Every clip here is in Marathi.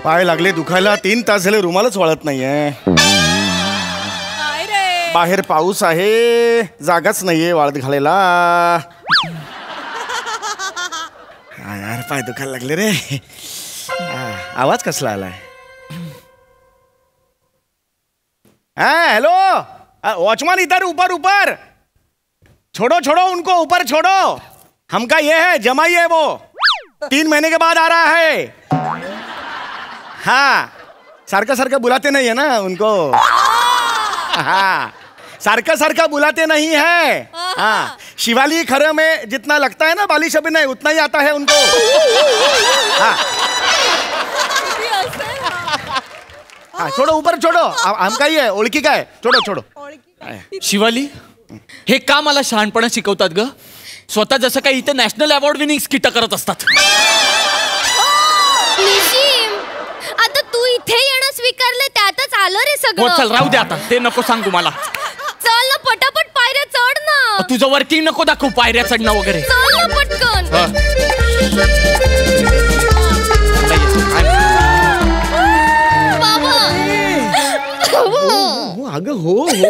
पाय लागले दुखायला. 3 तास झाले रुमालच वळत नाहीये. बाहेर पाऊस आहे, जागाच नाहीये वाळत घालायला. यार पाय दुखायला लागले रे. आवाज कसला आलाय? हेलो वॉचमैन, इधर ऊपर ऊपर. छोड़ो छोड़ो उनको, ऊपर छोड़ो. हमका ये है जमाई है, वो 3 महीने के बाद आ रहा है. हाँ सारखा सारखा बुलाते नहीं है ना उनको. हाँ सारखा सारखा बुलाते नहीं है. हाँ शिवाली खरे में जितना लगता है ना बालिश अभिनय, उतना ही आता है उनको. हाँ हाँ छोड़ो ऊपर छोड़ो. हमका ही है, ओळखी काय. छोड़ो छोड़ो. शिवाली, हे का मला शहाणपणा शिकवतात ग? स्वतः जसं काही इथे नॅशनल अवॉर्ड विनिंग स्किट करत असतात. आता तू इथे येणं स्वीकारले, त्यातच आलं रे सगळं. हो चल राहू दे आता, ते नको सांगू मला. चल ना पटापट पायऱ्या चढ ना. तुझं वर्किंग नको दाखवू, पायऱ्या चढणं वगैरे. चल ना पटकन. बाबा अगं हो हो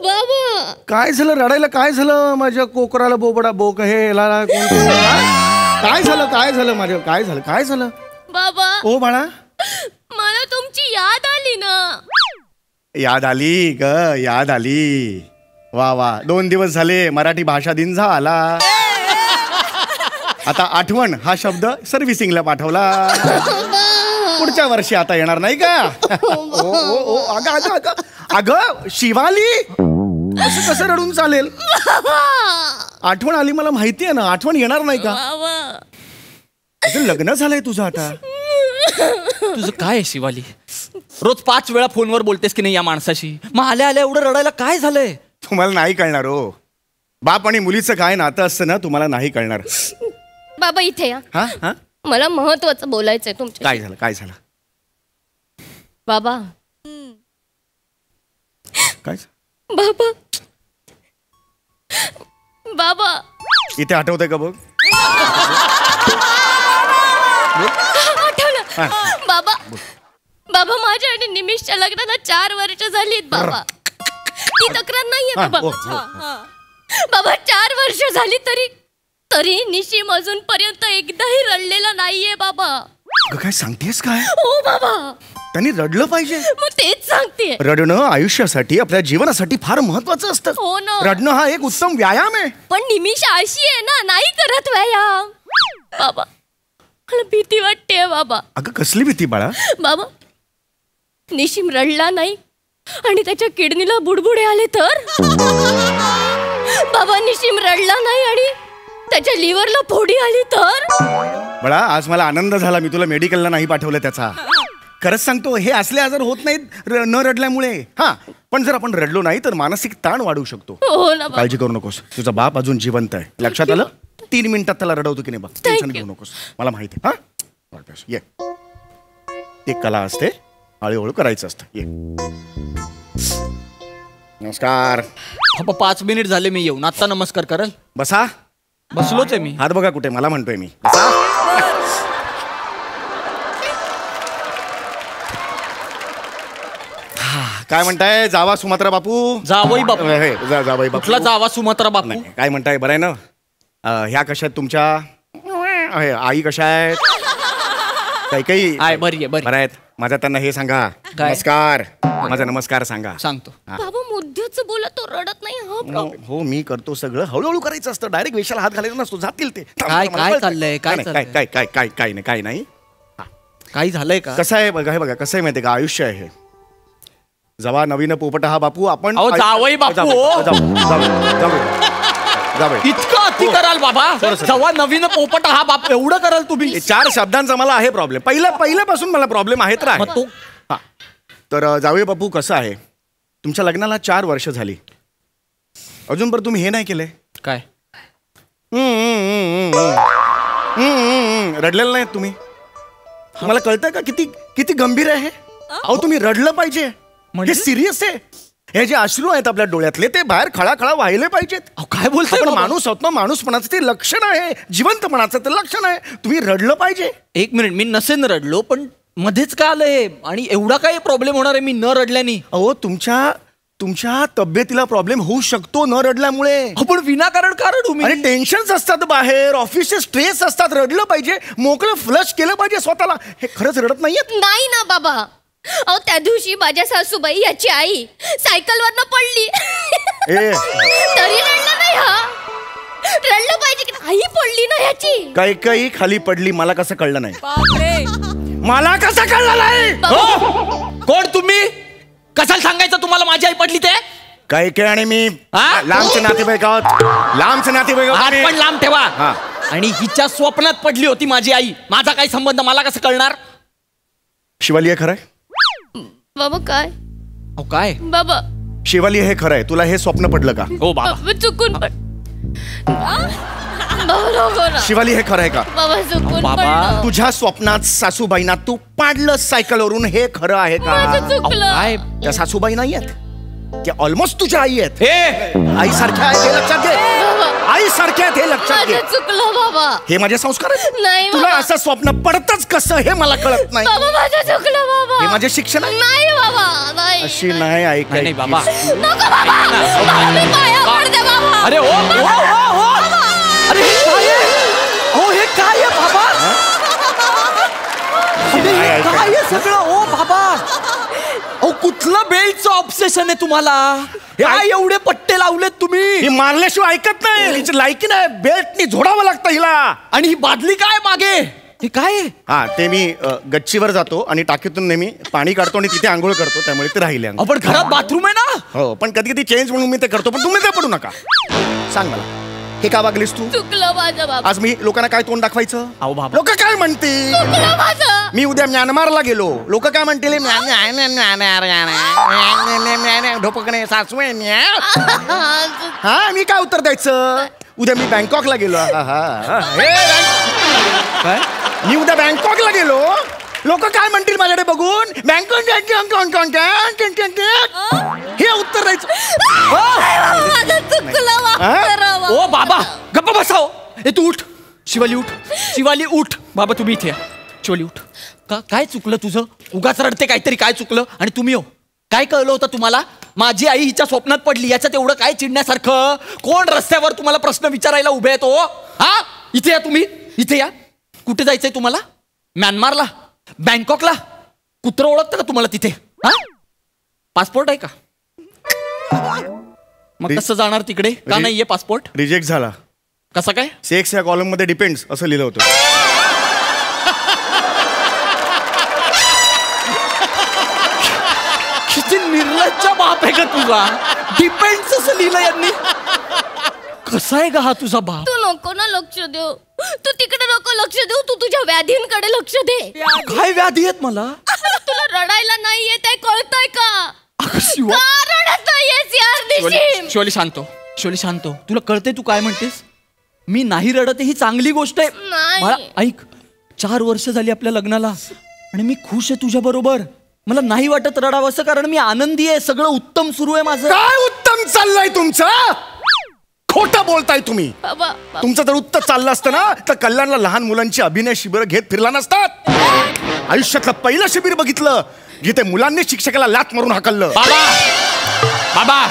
बाबा काय झालं रडायला? काय झालं माझ्या कोकराला? बोबडा बोक हे लाला काय झालं? काय झालं माझ्या? काय झालं? काय झालं बाबा? ओ बाळा, मला तुमची याद आली ना. याद आली ग, याद आली. वा वा, 2 दिवस झाले मराठी भाषा दिन झाला. आता आठवण हा शब्द सर्व्हिसिंगला पाठवला. पुढच्या वर्षी आता येणार नाही का? ओ ओ ओ अगं अगं अगं अगं शिवाली, असं कसं रडून चालेल? आठवण आली, मला माहिती आहे ना. आठवण येणार नाही का? लग्न झालंय तुझं आता. तुझं काय आहे शिवाली? रोज 5 वेळा फोनवर बोलतेस की नाही या माणसाशी. मग आल्या आल्या एवढं रडायला काय झालंय? तुम्हाला नाही कळणार हो. बाप आणि मुलीचं काय नातं असतं ना, तुम्हाला नाही कळणार. बाबा इथे या. हा हा मला महत्वाचं बोलायचंय तुमच्या. काय झालं? काय झालं बाबा? काय बाबा बाबा इथे आठवतंय का बघ? आठवलं बाबा. बाबा माझ्या आणि निमिषच्या लग्नाला 4 वर्ष झालीत बाबा. ती तक्रार नाहीये बाबा. बाबा 4 वर्ष झाली तरी निशिम अजूनपर्यंत एकदाही रडलेला नाहीये बाबा. काय सांगतेस काय? हो बाबा. त्यांनी रडलं पाहिजे. मग तेच सांगते. रडणं आयुष्यासाठी, आपल्या जीवनासाठी फार महत्वाचं असतं. हो ना. रडणं हा एक उत्तम व्यायाम आहे. पण निमिष अशी आहे ना, नाही करत व्यायाम. बाबा मला भीती वाटते बाबा. अगं कसली भीती बाळा? बाबा निशिम रडला नाही आणि त्याच्या किडनीला बुडबुडे आले तर? बाबा निशिम रडला नाही आणि त्याच्या लिव्हरला फोडी आली तर? बाळा आज मला आनंद झाला, मी तुला मेडिकलला नाही पाठवलं त्याचा. खरंच सांगतो, हे असले आजार होत नाहीत न रडल्यामुळे. हा पण जर आपण रडलो नाही तर मानसिक ताण वाढू शकतो. हो ना. काळजी करू नकोस, तुझा बाप अजून जिवंत आहे. लक्षात आलं? 3 मिनिटात त्याला रडवतो की नाही बघ. टेन्शन घेऊ नकोस, मला माहिती आहे. हा ये, एक कला असते, हळूहळू करायचं असतं. ये. नमस्कार. 5 मिनिट झाले मी येऊन. आता नमस्कार करल? बसा. बसलोच आहे मी. हात बघा कुठे, मला म्हणतोय मी. बसा. काय म्हणताय जावा सुमात्रा बापू? जावई बापू. जावई बापू. कुठला जावा सुमात्रा बापू? काय म्हणताय, बरं आहे ना? ह्या कशा आहेत तुमच्या? आई कशा आहेत? काही बरी आहे, बरं आहेत. माझा त्यांना हे सांगा, नमस्कार. माझा नमस्कार सांगा. सांगतो. बाबा मुद्द्याच बोला, तो रडत नाही. हो मी करतो सगळं. हळूहळू करायचं असतं, डायरेक्ट वेशाला हात घालायचा नसतो. जातील ते. काय काय चाललंय? काय नाही काय नाही. काही झालंय का? कसं आहे बघा, हे बघा कसं आहे माहितीये का, आयुष्य आहे. जेव्हा नवीन पोपट हा बापू आपण जावई बापू इतकं अति कराल बाबा? जेव्हा नवीन पोपट हा बाप एवढं कराल तुम्ही? 4 शब्दांचा मला आहे प्रॉब्लेम. पहिल्यापासून मला प्रॉब्लेम आहे तर आहे. तर जावई बापू कसं आहे, तुमच्या लग्नाला 4 वर्ष झाली, अजूनपर्यंत तुम्ही हे नाही केलंय. काय? रडलेलं नाही तुम्ही? मला कळतंय का किती गंभीर आहे? अहो तुम्ही रडलं पाहिजे. हे सिरियस आहे. हे जे अश्रू आहेत आपल्या डोळ्यातले ते बाहेर खळाखळा वाहिले पाहिजेत. काय बोलतोय? आपण माणूस आहोत ना, माणूसपणाचं ते लक्षण आहे, जिवंतपणाचं ते लक्षण आहे. तुम्ही रडलं पाहिजे. 1 मिनिट, मी नसेन रडलो पण मध्येच का आलंय आणि एवढा काय प्रॉब्लेम होणार आहे मी न रडल्याने? अहो तुमच्या तब्येतीला प्रॉब्लेम होऊ शकतो न रडल्यामुळे. आपण विनाकारण का रडू मी? आणि टेन्शन्स असतात बाहेर, ऑफिसचे स्ट्रेस असतात, रडलं पाहिजे, मोकळं फ्लश केलं पाहिजे स्वतःला. हे खरंच रडत नाहीयेत? नाही ना बाबा. अहो त्या दिवशी माझ्या सासूबाई याची आई सायकलवरनं पडली तरी रडलं नाही. हा रडलं पाहिजे की आई पडली ना याची. काही खाली पडली, मला कसं कळलं नाही? बापरे, मला कसं कळलं नाही? हो? कोण तुम्ही? कशाला सांगायचं तुम्हाला माझी आई पडली ते? काही आणि मी हा? लांबचे नातेवाईक आहोत, लांबचे नातेवाईक हात आहोत. पण लांब ठेवा. हा. आणि हिच्या स्वप्नात पडली होती माझी आई. माझा काय संबंध? मला कसं कळणार? शिवाली हे खरंय? बाबा काय? अहो काय बाबा शिवाली हे खरंय? तुला हे स्वप्न पडलं का? हो बाबा. बाबा चुकून पड. बाबा नको ना. शिवाली हे खरंय का? बाबा चुकून बाबा, पडलं. तुझ्या स्वप्नात सासूबाईंना तू पाडलं सायकलवरून, हे खरं आहे माझं का? चुकलं. काय? त्या सासूबाई नाही आहेत, त्या ऑलमोस्ट तुझ्या आई आहेत. हे आई सारख्या आहेत हे लक्षात घे. आई सारख्या आहेत हे लक्षात घे. माझं चुकलं बाबा. हे माझे संस्कार आहेत. नाही तुला बाबा. असं स्वप्न पडतच कसं हे मला कळत नाही. बाबा माझं चुकलं बाबा. हे माझे शिक्षण आहे. नाही बाबा नाही. अशी नाही नाही ऐकायची. बाबा. नको बाबा. बाबा मी पाया पडते बाबा. अरे हो. अरे हे काय आहे? हो हे काय आहे बाबा? अरे हे काय आहे सगळं? ओ बाबा, अहो कुठलं बेल्टचं ऑब्सेशन आहे तुम्हाला? काय एवढे पट्टे लावलेत तुम्ही? ही मारल्याशिवाय ऐकत नाही. हिची लायकी नाही, बेल्टनी झोडावं लागतं हिला. आणि ही बादली काय मागे? हे काय आहे? हा, ते मी गच्चीवर जातो आणि टाकीतून नेहमी पाणी काढतो आणि तिथे आंघोळ करतो, त्यामुळे ते राहिले. आपण घरात बाथरूम आहे ना? हो, पण कधी कधी चेंज म्हणून मी ते करतो, पण तुम्ही काय पडू नका. सांग मला, हे का वागलीस तू? चुकलं माझं बाबा. आज मी लोकांना काय तोंड दाखवायचं? अहो बाबा. लोक काय म्हणतील? चुकलं माझं. मी उद्या म्यानमारला गेलो, लोक काय म्हणतील? ढोपकणे सासू आहे म्या. हा, मी काय उत्तर द्यायचं? उद्या मी बँकॉकला गेलो. काय? मी उद्या बँकॉकला गेलो, लोक काय म्हणतील माझ्याकडे बघून? बँकॉक हे उत्तर द्यायचं. माझं चुकलं बाबा. ओ बाबा गप्पा बसाव. ए तू उठ. शिवाली उठ. शिवाली उठ. बाबा तुम्ही इथे या. शिवाली उठ. का काय चुकलं तुझं? उगाच रडते काहीतरी. काय चुकलं? आणि तुम्ही हो, काय कळलं होतं तुम्हाला? माझी आई हिच्या स्वप्नात पडली, याच्यात एवढं काय चिडण्यासारखं? कोण रस्त्यावर तुम्हाला प्रश्न विचारायला उभे आहेत? हो हा, इथे या तुम्ही. इथे या. कुठे जायचंय तुम्हाला? म्यानमारला? बँकॉकला? कुत्र ओळखतं का तुम्हाला तिथे? हा, पासपोर्ट आहे का? मग कसं जाणार तिकडे? का नाहीये पासपोर्ट? रिजेक्ट झाला. कसं काय? सेक्स या कॉलम मध्ये डिपेंड्स असं लिहिलं होतं. किती निर्लज्ज बाप आहे का तुझा? डिपेंड्स असं लिहिलं यांनी. कसा आहे का हा तुझा बाप? तू नको ना लक्ष देऊ. तू तिकडे नको लक्ष देऊ. तू तुझ्या व्याधींकडे लक्ष दे. काय व्याधी आहेत मला? तुला रडायला नाहीये ते कळतंय का? अगं शिवा. का रडत नाहीयेस यार निशिम? शिवाली शांत हो. शिवाली शांत हो. तुला कळते तू काय म्हणतेस? मी नाही रडत ही चांगली गोष्ट आहे. नाही. मला ऐक, 4 वर्ष झाली आपल्या लग्नाला आणि मी खुश आहे तुझ्या बरोबर. मला नाही वाटत रडावं असं, कारण मी आनंदी आहे. सगळं उत्तम सुरू आहे माझं. काय उत्तम चाललंय तुमचं? खोटं बोलताय तुम्ही. बाबा तुमचं जर उत्तर चाललं असतं ना, तर कल्याणला लहान मुलांची अभिनय शिबिर घेत फिरला नसतात. आयुष्यातलं पहिलं शिबिर बघितलं जिथे मुलांनी शिक्षकाला लाथ मारून हाकललं. बाबा बाबा,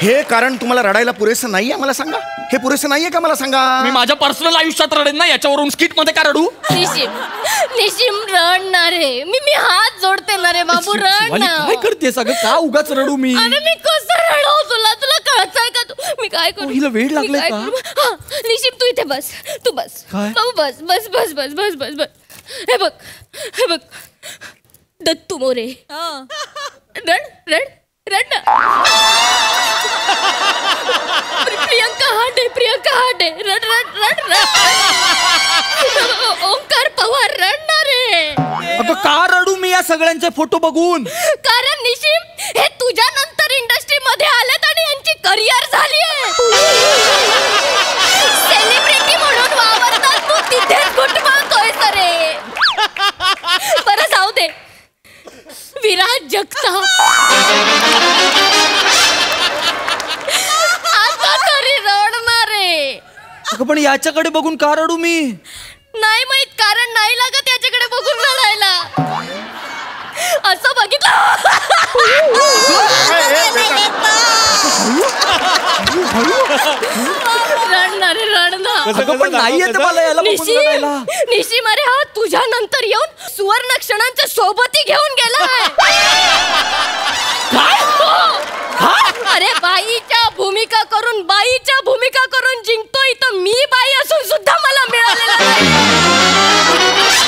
हे कारण तुम्हाला रडायला पुरेसं नाहीये मला सांगा? हे पुरेसं नाहीये का मला सांगा? मी माझ्या पर्सनल आयुष्यात रडेन ना, याच्यावरून स्किट मध्ये का रडू? निशिम रडणार आहे. मी हात जोडते ना रे बाबू, रड शिवाली, ना. काय करते सगळं? का उगाच रडू मी? अरे मी कसं रडव तुला? तुला कळतंय का? तू मी काय करू? हिला वेड मी लागलाय काय का? करू? हा, निशिम तू इथे बस. तू बस. काय? बाबू बस बस बस बस बस बस बस. हे बघ दत्तू मोरे. रड रड रड ना. प्रियंका हाडे रड रड रड रड. ओंकार पवार रडणार आहे. अगं का रडू मी या सगळ्यांचे फोटो बघून? कारण निशिम हे तुझ्या नंतर इंडस्ट्री मध्ये आलेत आणि यांची करिअर झाली आहे. सेलिब्रिटी म्हणून वावरतात, तू तिथेच घुटमळतोय रे. बरं जाऊ दे. विराज जगताप आता तरी रडणार आहे. अगं पण याच्याकडे बघून का रडू मी? नाही माहित कारण नाही लागत याच्याकडे बघून रडायला. असं बघितलं. रडणार अगं, पण नाही येत मला याला बघून रडायला. निशिम अरे हा तुझ्या नंतर येऊन सुवर्ण क्षणांच्या सोबती घेऊन गेलाय. अरे बाईच्या भूमिका करून जिंकतोय तर मी बाई असून सुद्धा मला मिळालेला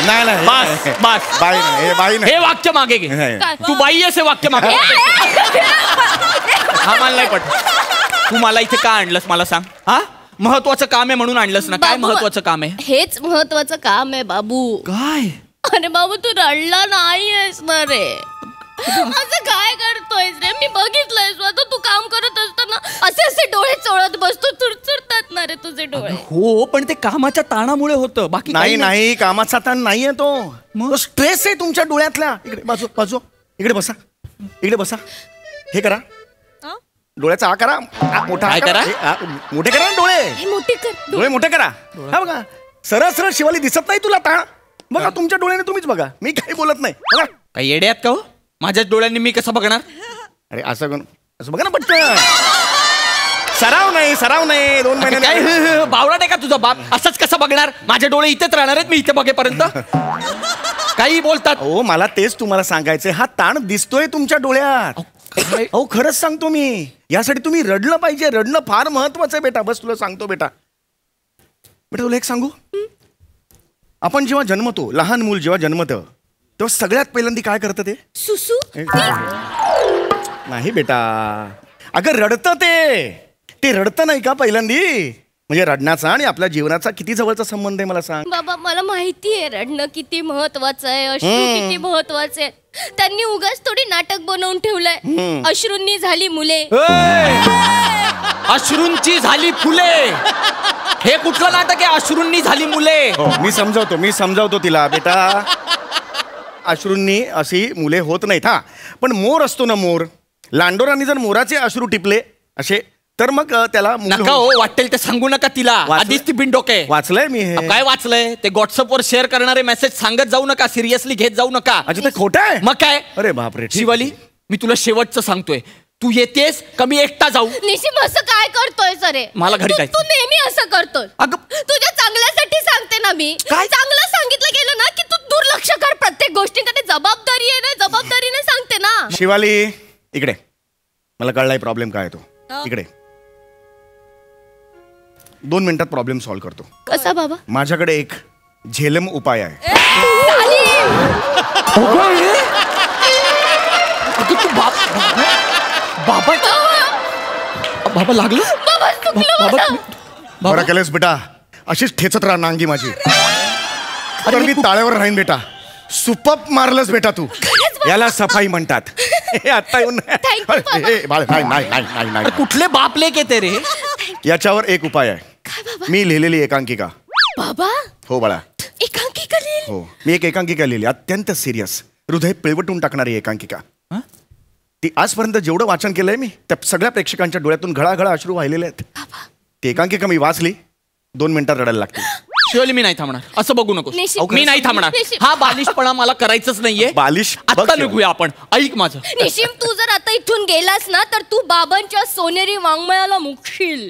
नाही नाही बस बस बाई नाही हे बाई नाही हे वाक्य मागे घे. नाही. तू बाई असे वाक्य मागे हा मला नाही पट. तू मला इथे का आणलंस मला सांग. हा महत्वाचं काम आहे म्हणून आणलंस ना. काय बाबू, महत्वाचं काम आहे. हेच महत्वाचं काम आहे बाबू. काय अरे बाबू तू रडला नाहीयेस ना रे. असं काय करतोयस रे. मी बघितलंय स्वतः तू काम करत असताना असे असे डोळे चोळत बसतो. चुरचुरतात ना रे तुझे डोळे. हो पण ते कामाच्या ताणामुळे होतं बाकी नाही काही नाही कामाचा ताण नाहीये तो स्ट्रेस आहे तुमच्या डोळ्यातल्या. इकडे बाजू बाजू इकडे बसा इकडे बसा. हे करा डोळ्याचा आ करा मोठा काय करा? मोठे करा ना डोळे. हे मोठी कर. डोळे मोठे करा. हा बघा सरळ सरळ शिवाली दिसत नाही तुला ताण. बघा तुमच्या डोळ्याने तुम्हीच बघा. मी काही बोलत नाही. बघा काही येडे आहेत का हो. माझ्याच डोळ्यांनी मी कसं बघणार. अरे असं असं बघा ना पटकन. सराव नाही 2 महिने काय बावळा का तुझा बाप. असंच कसं बघणार. माझे डोळे इथेच राहणार आहेत मी इथे बघेपर्यंत. काही बोलतात. हो मला तेच तुम्हाला सांगायचंय. हा ताण दिसतोय तुमच्या डोळ्यात. अहो खरंच सांगतो मी. यासाठी तुम्ही रडलं पाहिजे. रडणं फार महत्वाचं आहे बेटा. बस तुला सांगतो बेटा. बेटा तुला एक सांगू. आपण जेव्हा जन्मतो लहान मूल जेव्हा जन्मतं तेव्हा सगळ्यात पहिल्यांदा काय करतं ते सुसू. नाही बेटा. अगं रडतं ते रडतं नाही का पहिल्यांदी. म्हणजे रडण्याचा आणि आपल्या जीवनाचा किती जवळचा संबंध आहे मला सांग. बाबा मला माहितीये रडणं किती महत्वाचं आहे. अश्रू किती महत्वाचे आहेत. त्यांनी उगाच थोडी नाटक बनवून ठेवलंय. अश्रूंनी झाली मुले. अश्रूंची झाली फुले. हे कुठलं नाटक आहे. अश्रूंनी झाली मुले. मी समजावतो तिला बेटा. अश्रूंनी अशी मुले होत नाहीत. हा पण मोर असतो ना मोर. लांडोरांनी जर मोराचे अश्रू टिपले असे तर मग त्याला नका हो वाटेल ते सांगू नका तिला. आधीच ती बिनडोके. वाचलंय मी हे. काय वाचलंय ते. व्हॉट्सअप वर शेअर करणारे मेसेज सांगत जाऊ नका. सिरियसली घेत जाऊ नका. अच्छा ते खोटं आहे. मग काय. अरे बापरे. शिवाली मी तुला शेवटचं सांगतोय. तू येतेस का मी एकटा जाऊ. निशिम असं काय करतोय सरे. मला घरी जायचं. तू नेहमी असं करतोय. अगं तुझ्या चांगल्यासाठी सांगते ना मी. काय? चांगलं सांगितलं गेलं ना की तू दुर्लक्ष कर प्रत्येक गोष्टीकडे. जबाबदारी आहे ना. जबाबदारीने सांगते ना. शिवाली इकडे. मला कळलाय प्रॉब्लेम काय तो. इकडे 2 मिनिटात प्रॉब्लेम सॉल्व्ह करतो. कसा बाबा. माझ्याकडे एक झेलम उपाय आहे. बाबा लागलं. बरं केलंस बेटा. अशीच ठेचत राहा नांगी माझी. तर मी ताळ्यावर राहीन बेटा. सुपप मारलंस बेटा तू. याला सफाई म्हणतात. आता येऊन नाही कुठले बाप लेक येते रे. याच्यावर एक उपाय आहे. मी लिहिलेली एकांकिका. बाबा हो बाळा. एकांकिका लिहिली. हो मी एक एकांकिका लिहिली. अत्यंत सिरियस हृदय पिळवटून टाकणारी एकांकिका. ती आजपर्यंत जेवढं वाचन केलंय मी त्या सगळ्या प्रेक्षकांच्या डोळ्यातून घळाघळा अश्रू वाहिलेले आहेत. ती एकांकिका मी वाचली 2 मिनिटात रडायला लागते. शिवाली मी नाही थांबणार. असं बघू नको. निशिम. मी नाही थांबणार. हा बालिशपणा मला करायचंच नाहीये. बालिश आता बघ निघूया आपण. ऐक माझं. निशिम तू जर आता इथून गेलास ना तर तू बाबांच्या सोनेरी वाङ्मयाला मुकशील.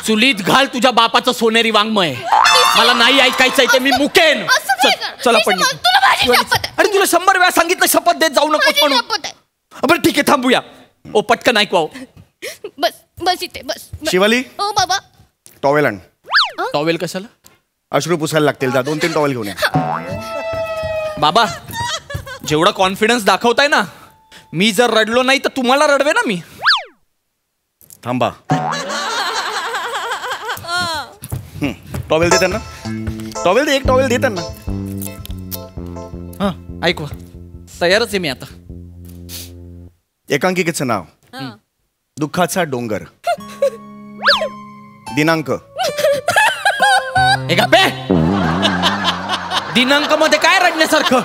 चुलीत घाल तुझ्या बापाचं सोनेरी वाङ्मय. मला नाही ऐकायचंय ते. मी मुकेन. असं काय कर? चला पण निशिम, तुला माझी शपथ आहे. आणि तुला 100 वेळा सांगितलं शपथ देत जाऊ नको माझी म्हणून. शपथ आहे. बरं ठीक आहे थांबूया. ओ पटकन ऐकवा. बस बस इथे बस. शिवाली हो बाबा. टॉवेल आण. टॉवेल कशाला. अश्रू पुसायला लागतील. जा 2-3 टॉवेल घेऊन या. बाबा जेवढा कॉन्फिडन्स दाखवताय ना मी जर रडलो नाही तर तुम्हाला रडवे ना मी. थांबा. टॉवेल दे त्यांना. टॉवेल दे. एक टॉवेल दे त्यांना. हा ऐकवा. तयारच आहे मी आता. एकांकिकेचं नाव दुःखाचा डोंगर. दिनांक हे गप्पे. दिनांक मध्ये काय रडण्यासारखं.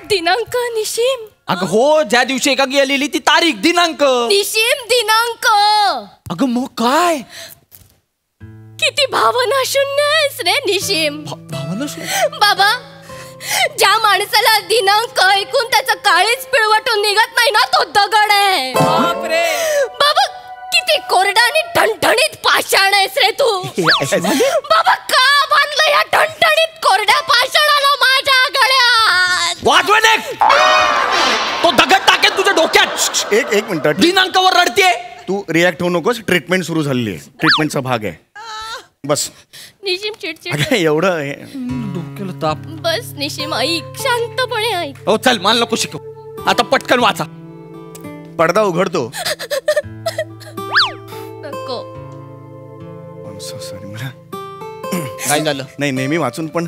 दिनांक निशिम. अगं हो ज्या दिवशी एकांकी आलेली ती तारीख दिनांक. निशिम दिनांक. अगं मग काय किती भावना शून्य आहेस रे निशिम. भावना बाबा, ज्या माणसाला दिनांक ऐकून त्याचं काळीच पिळवटून निघत नाही ना, तो दगड आहे. बाबा, किती कोरडा आणि ठणठणीत पाषाण आहेस रे तू. बाबा, का बांधलं या ठणठणीत कोरड्या पाषाणाला माझ्या गळ्यात? तो दगड टाकेल तुझ्या डोक्यात. एक मिनिट, दिनांकावर रडते. तू रिॲक्ट होऊ नकोस. ट्रीटमेंट सुरू झालेली आहे. ट्रीटमेंटचा भाग आहे. बस. निशिम चिडचिड. अगं, एवढं डोक्याला ताप. बस निशिम, ऐक, शांतपणे ऐक. हो चल, मला नको शिकव. आता पटकन वाचा. पडदा उघडतो. नको. सॉरी, मला काय झालं? नाही, नेहमी वाचून पण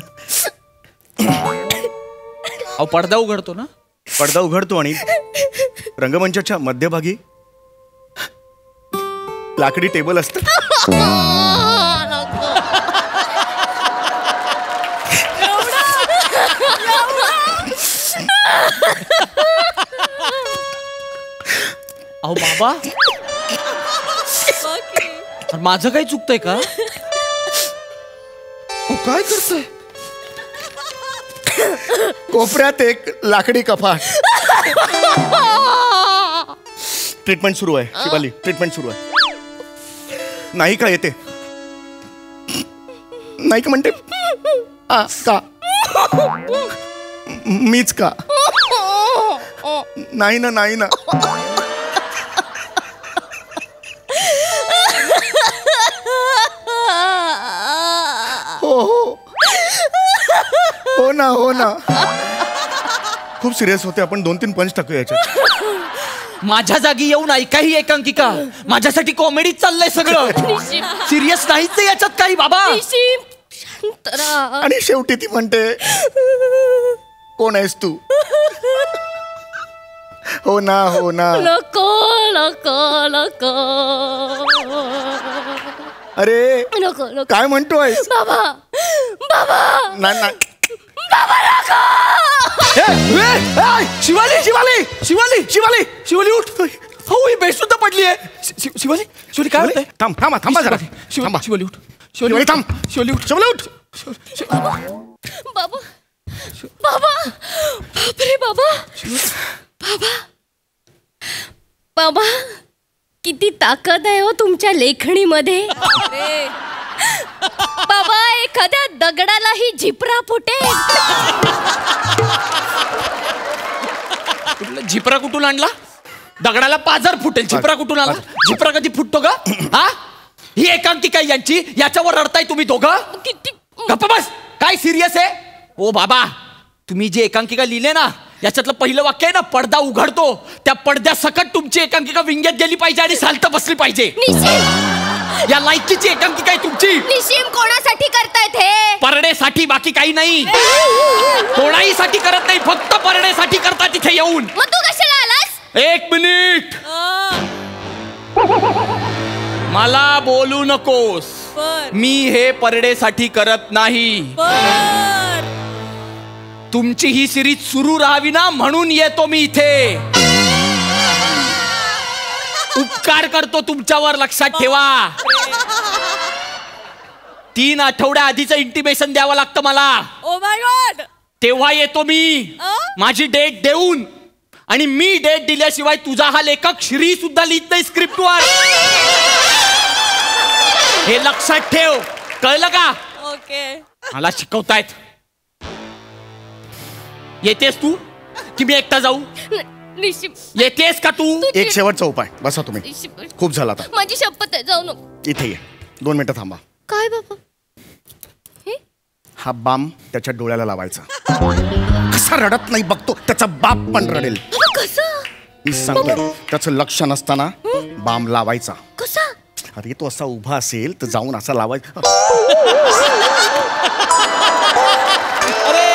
अहो, पडदा उघडतो ना. पडदा उघडतो आणि रंगमंचाच्या मध्यभागी लाकडी टेबल असतं. अहो बाबा, माझं काही चुकतंय का? काय करतोय? कोपऱ्यात एक लाकडी कपाट. ट्रीटमेंट सुरू आहे शिवाली. ट्रीटमेंट सुरू आहे. नाही का येते? नाही का म्हणते? का मीच का? नाही ना, नाही ना. हो ना, हो ना. खूप सिरियस होते आपण. 2-3 पंच टाकूया याच्यात. माझ्या जागी येऊन ऐका ही एकांकिका. माझ्यासाठी कॉमेडी चाललंय सगळं. सिरियस नाहीच आहे याच्यात काही बाबा. निशिम, शांत राहा. आणि शेवटी ती म्हणते, कोण आहेस तू? हो ना, हो ना. नको नको नको. अरे नको नको. काय म्हणतोय? बाबा, बाबा, ना. बाबा नको. शिवाली, शिवाली, शिवाली, शिवाली, शिवाली उठ. हो, ही बेशुद्ध पडली आहे. शिवाली, शिवाली काय होतंय? थांबा जरा. थांबा. शिवाली उठ. शिवाली थांब. शिवाली उठ. शिवाली उठ. बाबा, बाबा, बापरे बाबा. बाबा, बाबा, किती ताकद आहे हो तुमच्या लेखणीमध्ये. बाबा, एखाद्या दगडालाही झिपरा फुटेल. झिपरा कुठून आणला? दगडाला पाझर फुटेल. झिपरा कुठून आला? झिपरा कधी फुटतो का? हा, ही एकांकिका यांची. याच्यावर रडताय तुम्ही दोघं. किती गप्प बस. काय सिरियस आहे? ओ बाबा, तुम्ही जे एकांकिका लिहिले ना, याच्यातलं पहिलं वाक्य आहे ना, पडदा उघडतो. त्या पडद्या सकट तुमची एकांकिका विंग्यात गेली पाहिजे आणि साल्ट बसली पाहिजे. निशिम, या लायकीची एकांकिका आहे तुमची. निशिम, कोणासाठी करतायत हे? परडेसाठी, बाकी काही नाही. कोणाही साठी करत नाही, फक्त परडेसाठी करतात तिथे येऊन. मग तू कशाला आलास? 1 मिनिट. मला बोलू नकोस. मी हे परडेसाठी करत नाही. तुमची ही सिरीज सुरू राहावी ना, म्हणून येतो मी इथे. उपकार करतो तुमच्यावर, लक्षात ठेवा. 3 आठवड्या आधीचं इंटिमेशन द्यावं लागतं मला. Oh my God. तेव्हा येतो मी, माझी डेट देऊन. आणि मी डेट दिल्याशिवाय तुझा हा लेखक श्री सुद्धा लिहित नाही स्क्रिप्टवर. हे लक्षात ठेव, कळलं का? ओके. मला शिकवतायत. येतेस तू की मी एकटा जाऊ? निशिम, येतेस का तू? एक शेवटचा उपाय. बसा तुम्ही. निशिम, खूप झाला आता. माझी शपथ आहे, जाऊ नको. इथे ये. 2 मिनिटं थांबा. काय बाबा? हा बाम त्याच्या डोळ्याला लावायचा. कसा रडत नाही बघतो. त्याचा बाप पण रडेल. कसं? मी सांगतोय, त्याचं लक्ष नसताना बाम लावायचा. कसा? अरे तो असा उभा असेल तर जाऊन असा लावायचा. अरे